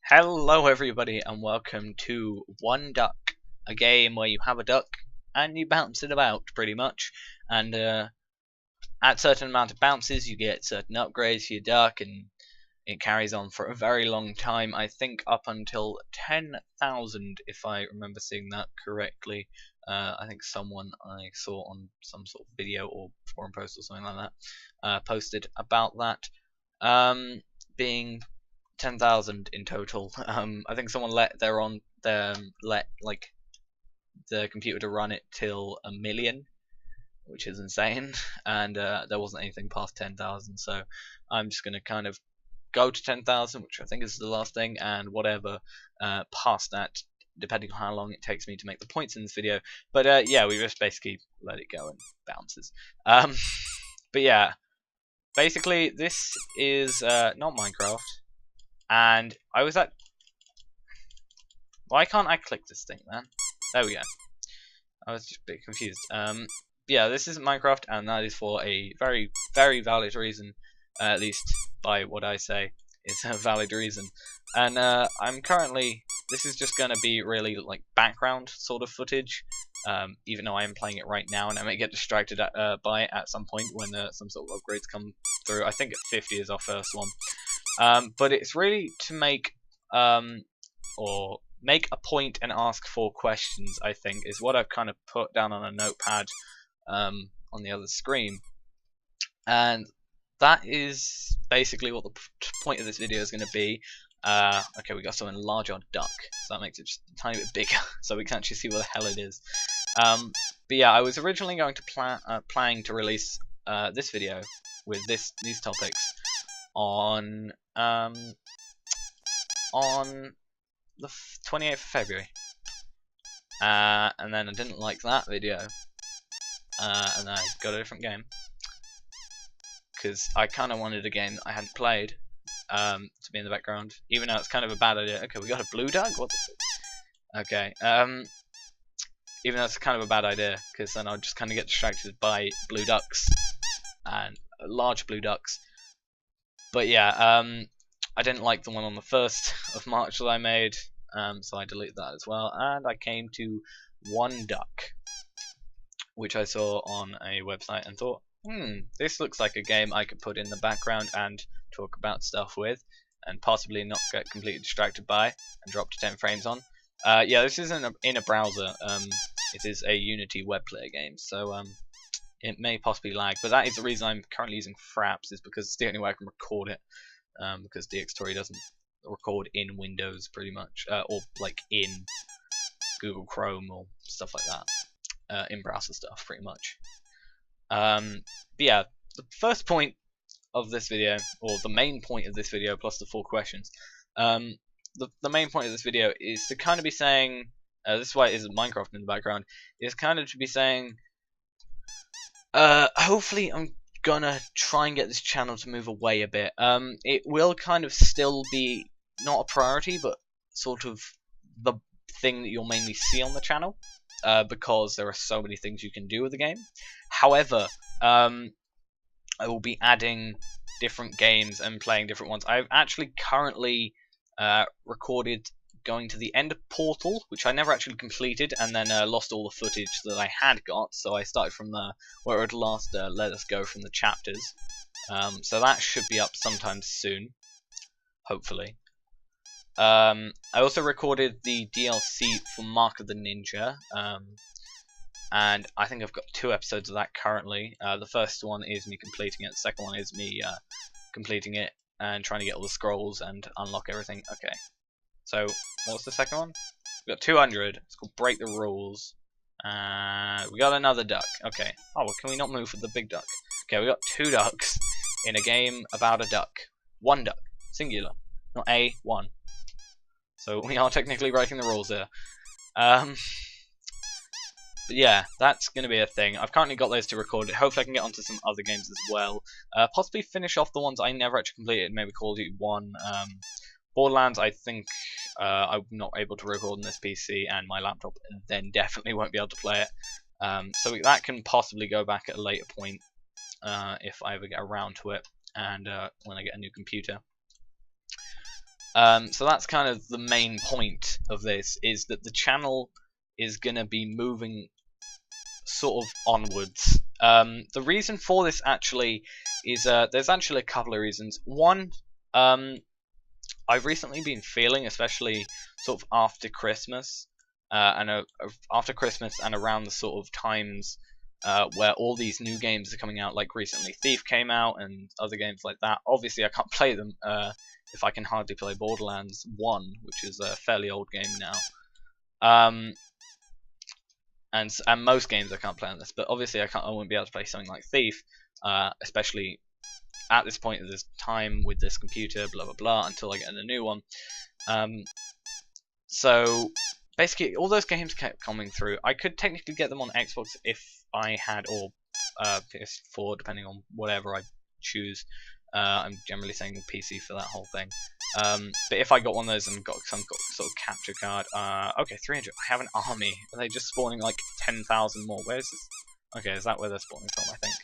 Hello everybody and welcome to One Duck, a game where you have a duck and you bounce it about pretty much, and at certain amount of bounces you get certain upgrades for your duck, and it carries on for a very long time. I think up until 10,000 if I remember seeing that correctly. I think someone I saw on some sort of video or forum post or something like that posted about that being 10,000 in total. I think someone let like the computer to run it till 1,000,000, which is insane, and there wasn't anything past 10,000. So I'm just gonna kind of go to 10,000, which I think is the last thing, and whatever past that, depending on how long it takes me to make the points in this video. But yeah, we just basically let it go and bounces. But yeah, basically this is not Minecraft. And I was at... Why can't I click this thing, man? There we go. I was just a bit confused. Yeah, this isn't Minecraft, and that is for a very, very valid reason. At least by what I say is a valid reason. And I'm currently... This is just going to be really like background sort of footage. Even though I am playing it right now, and I may get distracted by it at some point when some sort of upgrades come through. I think at 50 is our first one. But it's really to make make a point and ask for questions, I think, is what I've kind of put down on a notepad on the other screen. And that is basically what the point of this video is going to be. Okay, we got to enlarge our duck, so that makes it just a tiny bit bigger, so we can actually see where the hell it is. But yeah, I was originally going to planning to release this video with these topics on the 28th of February, and then I didn't like that video, and I got a different game because I kind of wanted a game I hadn't played to be in the background, even though it's kind of a bad idea. Okay, we got a blue duck. What the? Okay, even though it's kind of a bad idea, because then I'll just kind of get distracted by blue ducks and large blue ducks. But yeah, I didn't like the one on the 1st of March that I made, so I deleted that as well, and I came to One Duck, which I saw on a website and thought, this looks like a game I could put in the background and talk about stuff with, and possibly not get completely distracted by, and drop to 10 frames on. Yeah, this isn't in a browser, it is a Unity web player game, so it may possibly lag, but that is the reason I'm currently using Fraps, is because it's the only way I can record it, because DxTory doesn't record in Windows pretty much, or like in Google Chrome or stuff like that, in browser stuff pretty much. But yeah, the first point of this video, or the main point of this video plus the 4 questions, the main point of this video is to kind of be saying, this is why it isn't Minecraft in the background, is kind of to be saying, hopefully I'm gonna try and get this channel to move away a bit. It will kind of still be not a priority, but sort of the thing that you'll mainly see on the channel, because there are so many things you can do with the game. However, I will be adding different games and playing different ones. I've actually currently recorded going to the end of Portal, which I never actually completed, and then lost all the footage that I had got, so I started from where it last let us go from the chapters. So that should be up sometime soon, hopefully. I also recorded the DLC for Mark of the Ninja, and I think I've got 2 episodes of that currently. The first one is me completing it, the second one is me completing it and trying to get all the scrolls and unlock everything. Okay. So, what's the second one? We got 200. It's called Break the Rules. We got another duck. Okay. Oh, well, can we not move with the big duck? Okay, we got 2 ducks in a game about a duck. 1 duck. Singular. Not a, 1. So, we are technically breaking the rules here. But yeah, that's going to be a thing. I've currently got those to record. Hopefully I can get onto some other games as well. Possibly finish off the ones I never actually completed. Maybe Call of Duty 1. Borderlands, I think I'm not able to record on this PC, and my laptop then definitely won't be able to play it. So that can possibly go back at a later point if I ever get around to it, and when I get a new computer. So that's kind of the main point of this, is that the channel is going to be moving sort of onwards. The reason for this actually is there's actually a couple of reasons. One, I've recently been feeling, especially sort of after Christmas, after Christmas and around the sort of times where all these new games are coming out, like recently Thief came out and other games like that. Obviously I can't play them if I can hardly play Borderlands 1, which is a fairly old game now. And most games I can't play on this, but obviously I won't be able to play something like Thief, especially at this point of this time with this computer, blah blah blah, until I get a new one. So basically all those games kept coming through. I could technically get them on Xbox if I had, or PS4, depending on whatever I choose. I'm generally saying PC for that whole thing. But if I got one of those and got some sort of capture card, okay, 300. I have an army. Are they just spawning like 10,000 more? Where's this? Okay, is that where they're spawning from? I think.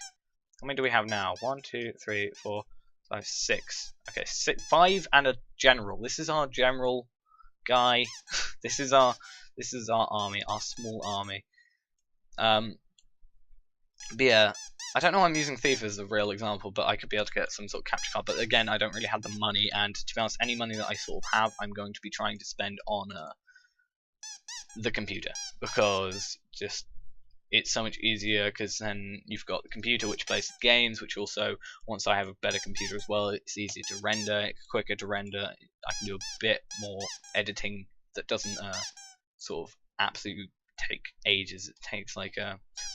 How many do we have now? 1, 2, 3, 4, 5, 6. Okay, 5 and a general. This is our general guy. This is our army, our small army. But yeah, I don't know why I'm using Thief as a real example, but I could be able to get some sort of capture card. But again, I don't really have the money, and to be honest, any money that I sort of have, I'm going to be trying to spend on the computer, because just it's so much easier, because then you've got the computer which plays the games, which also, once I have a better computer as well, it's easier to render, it's quicker to render, I can do a bit more editing that doesn't sort of absolutely take ages. It takes like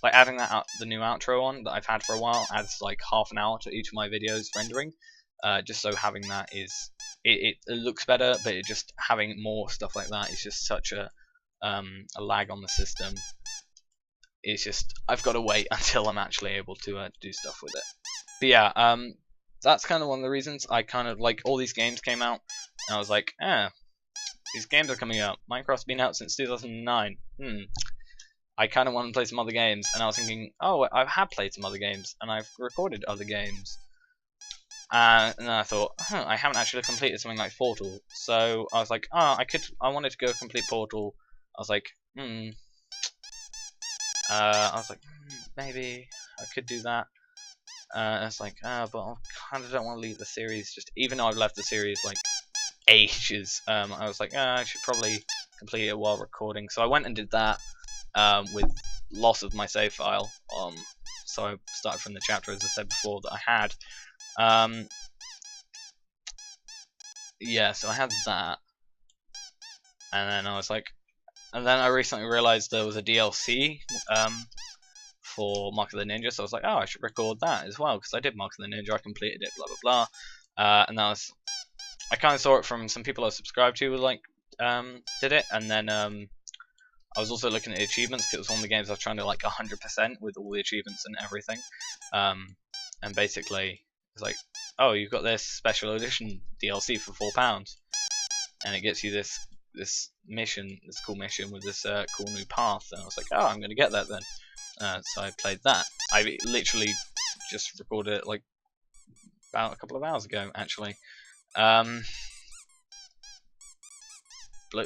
adding the new outro on that I've had for a while adds like half an hour to each of my videos rendering, just so having that is it looks better, but it just having more stuff like that is just such a lag on the system. It's just I've got to wait until I'm actually able to do stuff with it. But yeah, that's kind of one of the reasons I kind of like all these games came out, and I was like, these games are coming out. Minecraft's been out since 2009. I kind of want to play some other games, and I was thinking, oh, I have played some other games, and I've recorded other games. And then I thought, I haven't actually completed something like Portal. So I was like, I wanted to go complete Portal. I was like, maybe I could do that. And it's like, but I kind of don't want to leave the series. Just even though I've left the series like ages, I was like, I should probably complete it while recording. So I went and did that with loss of my save file. So I started from the chapter, as I said before, that I had. Yeah, so I had that, and then I was like, and then I recently realized there was a DLC for Mark of the Ninja, so I was like, oh, I should record that as well, because I did Mark of the Ninja, I completed it, blah blah blah, and that was, I kind of saw it from some people I subscribed to, like, did it, and then I was also looking at the achievements, because it was one of the games I was trying to like 100% with all the achievements and everything, and basically it's like, oh, you've got this special edition DLC for £4, and it gets you this mission, this cool mission with this cool new path, and I was like, oh, I'm gonna get that then. So I played that. I literally just recorded it like about a couple of hours ago, actually. Blue,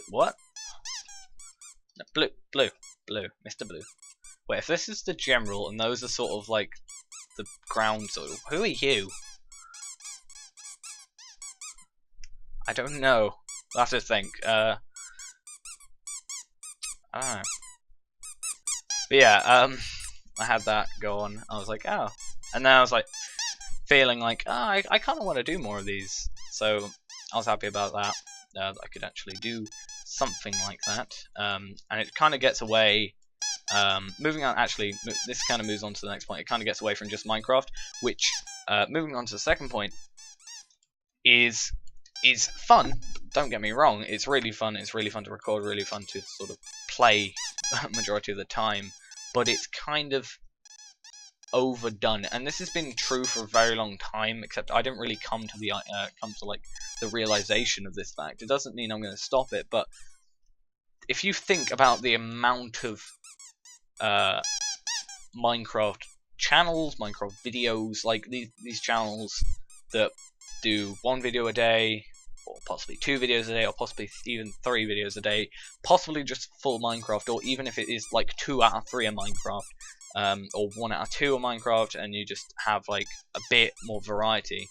what? No, blue, Mr. Blue. Wait, if this is the general and those are sort of like the ground sort of, who are you? I don't know. I'll have to think. I don't know. But yeah, I had that go on. I was like, oh. And then I was like, feeling like, oh, I kind of want to do more of these. So I was happy about that. That I could actually do something like that. And it kind of gets away. Moving on, actually, this kind of moves on to the next point. It kind of gets away from just Minecraft, which, moving on to the second point, is fun. Don't get me wrong, it's really fun. It's really fun to record, really fun to sort of play majority of the time. But it's kind of overdone, and this has been true for a very long time. Except I didn't really come to the realization of this fact. It doesn't mean I'm going to stop it, but if you think about the amount of Minecraft channels, Minecraft videos, like these channels that do one video a day, or possibly 2 videos a day, or possibly even 3 videos a day, possibly just full Minecraft, or even if it is like 2 out of 3 of Minecraft, or 1 out of 2 of Minecraft, and you just have like a bit more variety.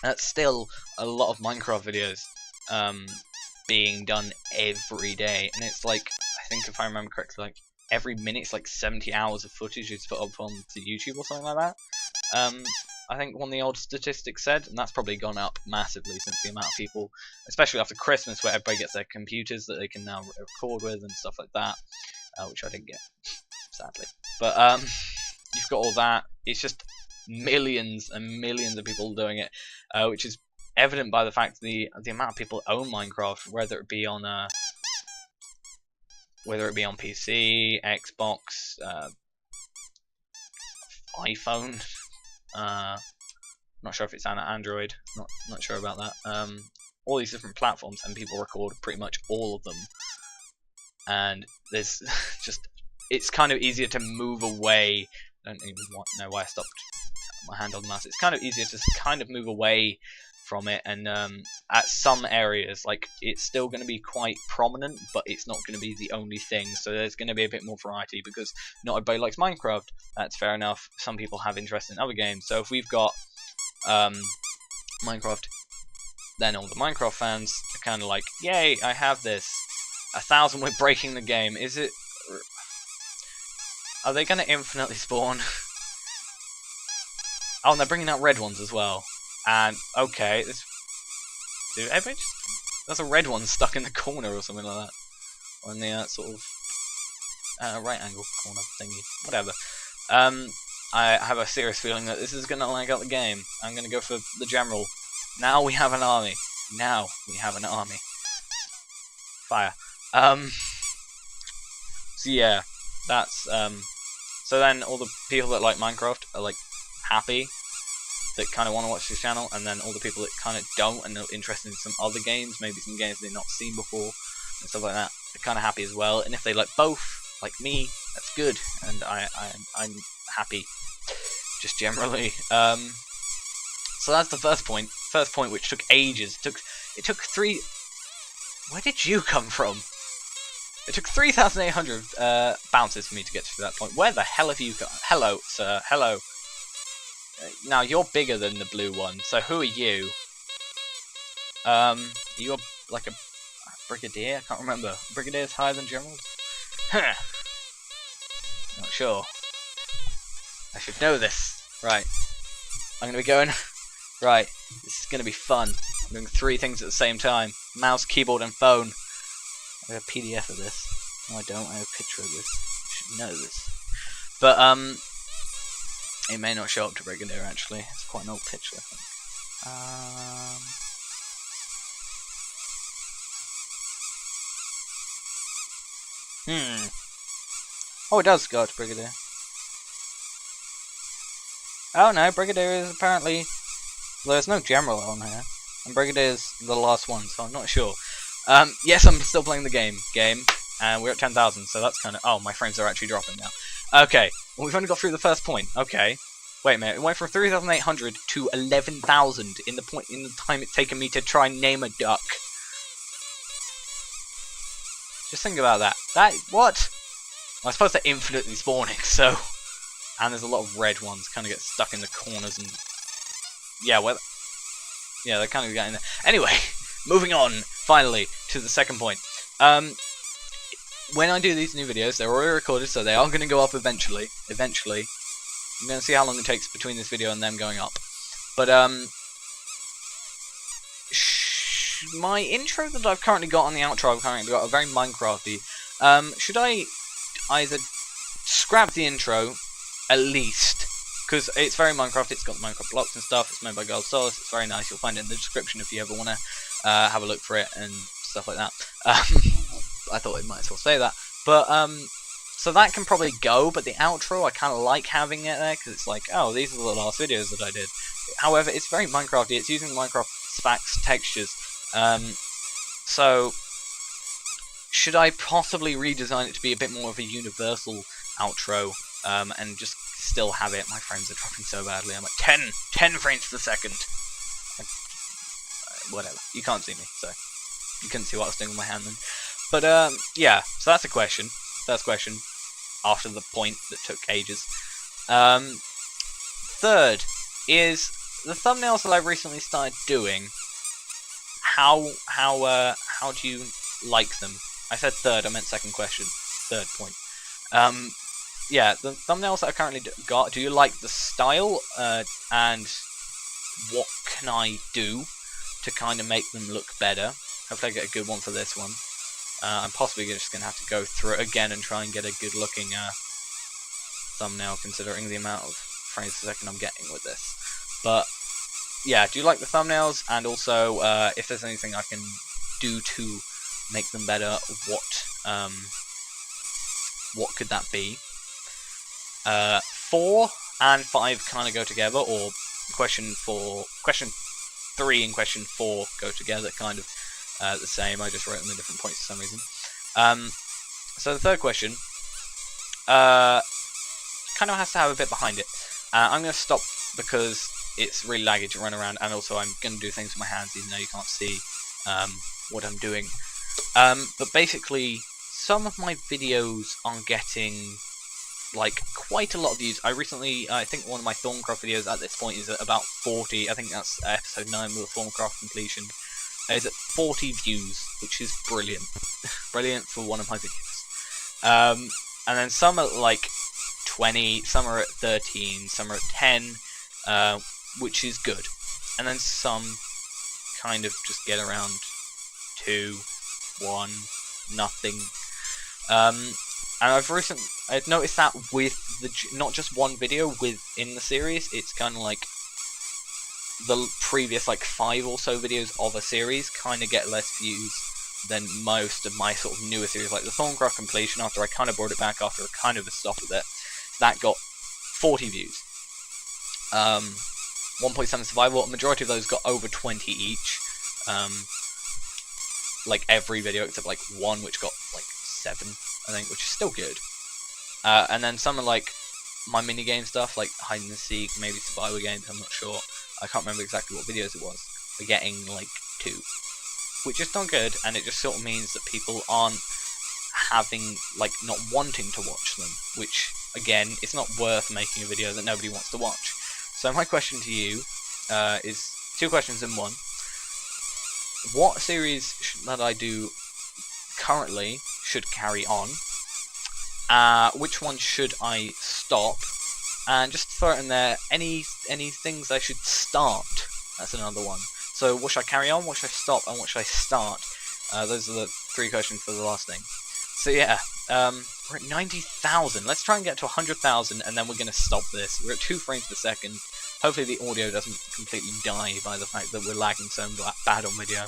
That's still a lot of Minecraft videos being done every day, and it's like, I think if I remember correctly, like every minute it's like 70 hours of footage is put up onto YouTube or something like that. I think one of the old statistics said, and that's probably gone up massively since the amount of people, especially after Christmas, where everybody gets their computers that they can now record with and stuff like that, which I didn't get, sadly. But you've got all that. It's just millions and millions of people doing it, which is evident by the fact the amount of people own Minecraft, whether it be on PC, Xbox, iPhone. Not sure if it's on Android. Not sure about that. All these different platforms, and people record pretty much all of them. And there's just, it's kind of easier to move away. I don't even know why I stopped my hand on the mouse. It's kind of easier to kind of move away from it, and at some areas, like, it's still going to be quite prominent, but it's not going to be the only thing, so there's going to be a bit more variety, because not everybody likes Minecraft. That's fair enough. Some people have interest in other games, so if we've got Minecraft, then all the Minecraft fans are kind of like, yay, I have this. 1,000 we're breaking the game. Is it... Are they going to infinitely spawn? Oh, and they're bringing out red ones as well. And, okay, this... Dude, everybody just... There's a red one stuck in the corner or something like that. Or in the sort of... right angle corner thingy. Whatever. I have a serious feeling that this is going to lag out the game. I'm going to go for the general. Now we have an army. Now we have an army. Fire. So yeah, that's, so then all the people that like Minecraft are, like, happy, that kind of want to watch this channel, and then all the people that kind of don't and are interested in some other games, maybe some games they've not seen before, and stuff like that, they're kind of happy as well. And if they like both, like me, that's good, and I'm happy, just generally. So that's the first point. First point, which took ages. It took 3... Where did you come from? It took 3,800 bounces for me to get to that point. Where the hell have you got? Hello, sir. Hello. Now, you're bigger than the blue one, so who are you? You're like a brigadier? I can't remember. Brigadier's higher than general? Huh. Not sure. I should know this. Right. I'm gonna be going... Right. This is gonna be fun. I'm doing 3 things at the same time. Mouse, keyboard, and phone. I have a PDF of this. No, I don't. I have a picture of this. I should know this. But, it may not show up to Brigadier, actually. It's quite an old picture, I think. Oh, it does go to Brigadier. Oh no, Brigadier is apparently... Well, there's no general on here. And Brigadier is the last one, so I'm not sure. Yes, I'm still playing the game, and we're at 10,000, so that's kind of... Oh, my frames are actually dropping now. Okay, well, we've only got through the first point. Okay, wait a minute. It went from 3,800 to 11,000 in the time it's taken me to try and name a duck. Just think about that. What? I suppose they're infinitely spawning, so... And there's a lot of red ones, kind of get stuck in the corners and... Yeah, well... Yeah, they're kind of getting there. Anyway, moving on, finally, to the second point. When I do these new videos, they're already recorded, so they are going to go up eventually. I'm going to see how long it takes between this video and them going up. But, my intro that I've currently got on the outro, I've currently got a very Minecrafty. Should I either scrap the intro, at least, because it's very Minecraft, it's got the Minecraft blocks and stuff, it's made by Gold Source, it's very nice, you'll find it in the description if you ever want to have a look for it and stuff like that. I thought I might as well say that. But, so that can probably go, but the outro, I kind of like having it there, because it's like, oh, these are the last videos that I did. However, it's very Minecrafty, it's using Minecraft specs, textures, so, should I possibly redesign it to be a bit more of a universal outro, and just still have it? My frames are dropping so badly, I'm like 10 frames per second. whatever. You can't see me, so you couldn't see what I was doing with my hand then. But yeah, so that's a question. First question after the point that took ages. Third is the thumbnails that I've recently started doing. How do you like them? I said third, I meant second question. Third point. Yeah, the thumbnails that I currently got, do you like the style, and what can I do to kind of make them look better? Hopefully I get a good one for this one. I'm possibly just going to have to go through it again and try and get a good looking thumbnail, considering the amount of frames per second I'm getting with this. But yeah, do you like the thumbnails? And also, if there's anything I can do to make them better, what could that be? 4 and 5 kind of go together, or question 3 and question 4 go together, kind of the same. I just wrote them in different points for some reason. So the third question kind of has to have a bit behind it. I'm going to stop because it's really laggy to run around, and also I'm going to do things with my hands even though you can't see what I'm doing. But basically, some of my videos are getting like quite a lot of views. I think one of my Thorncraft videos at this point is at about 40. I think that's episode 9 with the Thorncraft completion. Is at 40 views, which is brilliant. Brilliant for one of my videos. And then some are like 20, some are at 13, some are at 10, which is good. And then some kind of just get around 2, 1, nothing. And I've noticed that with not just one video within the series, it's kind of like the previous like 5 or so videos of a series kind of get less views than most of my sort of newer series, like the Thorncraft completion. After I kind of brought it back after kind of a stop with it, that got 40 views. 1.7 survival, a majority of those got over 20 each. Like every video except like one which got like 7, I think, which is still good. And then some are like my minigame stuff, like hide and seek, maybe survival games, I'm not sure. I can't remember exactly what videos it was. We're getting like 2, which is not good, and it just sort of means that people aren't not wanting to watch them, which again, it's not worth making a video that nobody wants to watch. So my question to you is 2 questions in one. What series that I do currently should carry on? Which one should I stop? And just throw it in there, any things I should start? That's another one. So what should I carry on, what should I stop, and what should I start? Those are the 3 questions for the last thing. So yeah, we're at 90,000. Let's try and get to 100,000, and then we're going to stop this. We're at 2 frames per second. Hopefully the audio doesn't completely die by the fact that we're lagging so bad on video.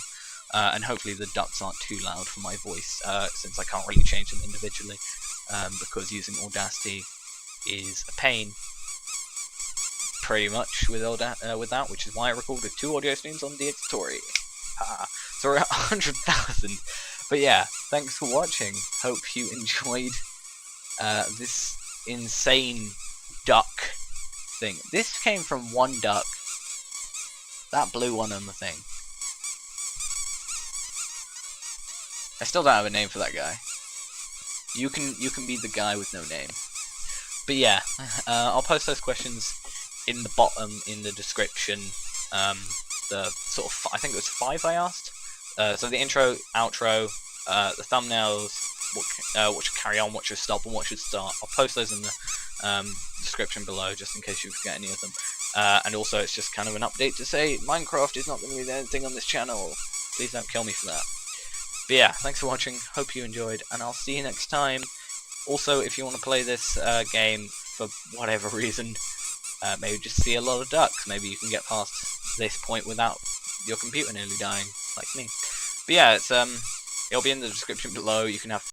And hopefully the ducks aren't too loud for my voice, since I can't really change them individually, because using Audacity is a pain, pretty much, with that, which is why I record with 2 audio streams on DxTory. So we're at 100,000. But yeah, thanks for watching. Hope you enjoyed this insane duck thing. This came from one duck. That blue one on the thing. I still don't have a name for that guy. You can be the guy with no name. But yeah, I'll post those questions in the bottom in the description. The sort of, I think it was 5 I asked. So the intro, outro, the thumbnails, what should carry on, what should stop, and what should start. I'll post those in the description below, just in case you forget any of them. And also, it's just kind of an update to say Minecraft is not going to be the only thing on this channel. Please don't kill me for that. But yeah, thanks for watching. Hope you enjoyed, and I'll see you next time. Also, if you want to play this game for whatever reason, maybe just see a lot of ducks. Maybe you can get past this point without your computer nearly dying, like me. But yeah, it's it'll be in the description below. You can have